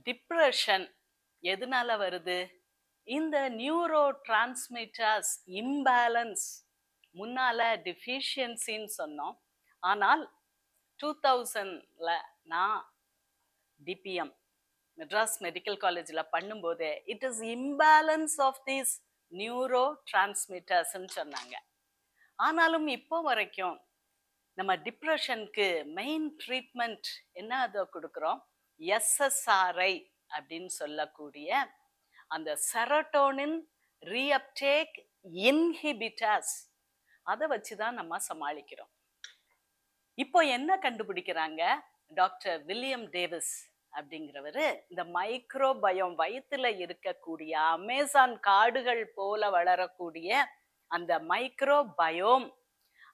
Depression எதனால வருது? இந்த நியூரோ டிரான்ஸ்மிட்டர்ஸ் இம்பேலன்ஸ், முன்னால டிஃபிஷியன்சின்னு சொன்னோம். ஆனால் 2000ல நான் டிபிஎம் மெட்ராஸ் மெடிக்கல் காலேஜில் பண்ணும்போதே it is imbalance of these neuro டிரான்ஸ்மிட்டர்ஸ்ன்னு சொன்னாங்க. ஆனாலும் இப்போ வரைக்கும் நம்ம டிப்ரெஷனுக்கு மெயின் ட்ரீட்மெண்ட் என்ன அதை கொடுக்குறோம்? எஸ்எஸ்ஆர்ஐ அப்படின்னு சொல்லக்கூடிய அந்த செரோட்டோனின் ரீஅப்டேக் இன்ஹிபிட்டர்ஸ், அதை வச்சு தான் நம்ம சமாளிக்கிறோம். இப்போ என்ன கண்டுபிடிக்கிறாங்க? டாக்டர் வில்லியம் டேவிஸ் அப்படிங்கிறவரு இந்த மைக்ரோபயோம், வயிற்றுல இருக்கக்கூடிய அமேசான் காடுகள் போல வளரக்கூடிய அந்த மைக்ரோபயோம்,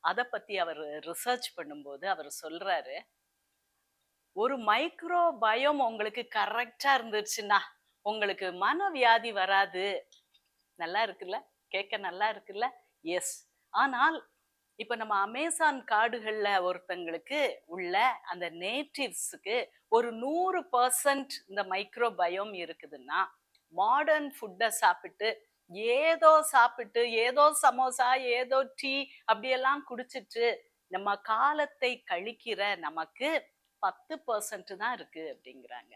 அதை பத்தி அவர் ரிசர்ச் பண்ணும்போது அவர் சொல்றாரு, ஒரு மைக்ரோபயோம் உங்களுக்கு கரெக்டா இருந்துச்சுன்னா உங்களுக்கு மனவியாதி வராது. நல்லா இருக்குல்ல? கேட்க நல்லா இருக்குல்ல? எஸ். ஆனால் இப்ப நம்ம அமேசான் காடுகள்ல ஒருத்தங்களுக்கு உள்ள அந்த நேட்டிவ்ஸுக்கு ஒரு 100% இந்த மைக்ரோபயோம் இருக்குதுன்னா, மாடர்ன் ஃபுட்டை சாப்பிட்டு ஏதோ சமோசா, ஏதோ டீ அப்படியெல்லாம் குடிச்சிட்டு நம்ம காலத்தை கழிக்கிற நமக்கு 10% தான் இருக்கு அப்படிங்கிறாங்க.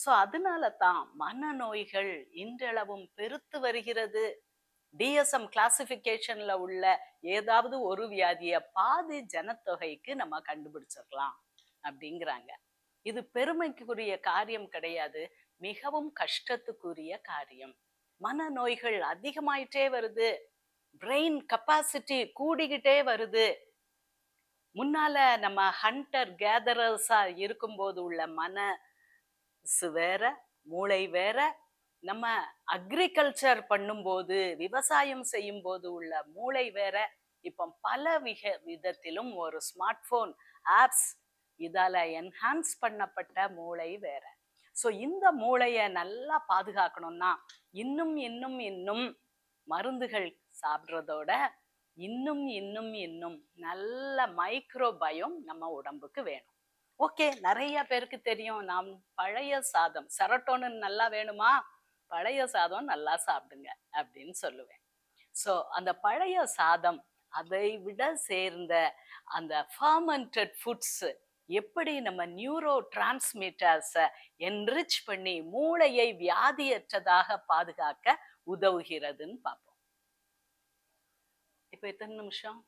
ஸோ அதனால தான் மனநோய்கள் இன்றளவும் பெருத்து வருகிறது. டிஎஸ்எம் கிளாசிஃபிகேஷன்ல உள்ள ஏதாவது ஒரு வியாதியை பாதி ஜனத்தொகைக்கு நம்ம கண்டுபிடிச்சிடலாம் அப்படிங்கிறாங்க. இது பெருமைக்குரிய காரியம் கிடையாது, மிகவும் கஷ்டத்துக்குரிய காரியம். மனநோய்கள் அதிகமாயிட்டே வருது, பிரெயின் கெப்பாசிட்டி கூடிக்கிட்டே வருது. முன்னால நம்ம ஹண்டர் கேதரர்ஸா இருக்கும்போது உள்ள மனசு வேற, மூளை வேற. நம்ம அக்ரிகல்ச்சர் பண்ணும்போது, விவசாயம் செய்யும் போது உள்ள மூளை வேற. இப்போ பல விதத்திலும் ஒரு ஸ்மார்ட் போன் ஆப்ஸ் இதால என்ஹான்ஸ் பண்ணப்பட்ட மூளை வேற. ஸோ இந்த மூளையை நல்லா பாதுகாக்கணும்னா இன்னும் இன்னும் இன்னும் மருந்துகள் சாப்பிட்றதோட இன்னும் நல்ல மைக்ரோபயோம் நம்ம உடம்புக்கு வேணும். ஓகே, நிறைய பேருக்கு தெரியும், நாம் பழைய சாதம், செரோட்டோனின் நல்லா வேணுமா, பழைய சாதம் நல்லா சாப்பிடுங்க அப்படின்னு சொல்லுவேன். ஸோ அந்த பழைய சாதம், அதை விட சேர்ந்த அந்த ஃபர்மெண்டட் ஃபுட்ஸ் எப்படி நம்ம நியூரோ டிரான்ஸ்மிட்டர்ஸை என்ரிச் பண்ணி மூளையை வியாதியற்றதாக பாதுகாக்க உதவுகிறதுன்னு பார்ப்போம். இப்போ எத்தனை நிமிஷம்?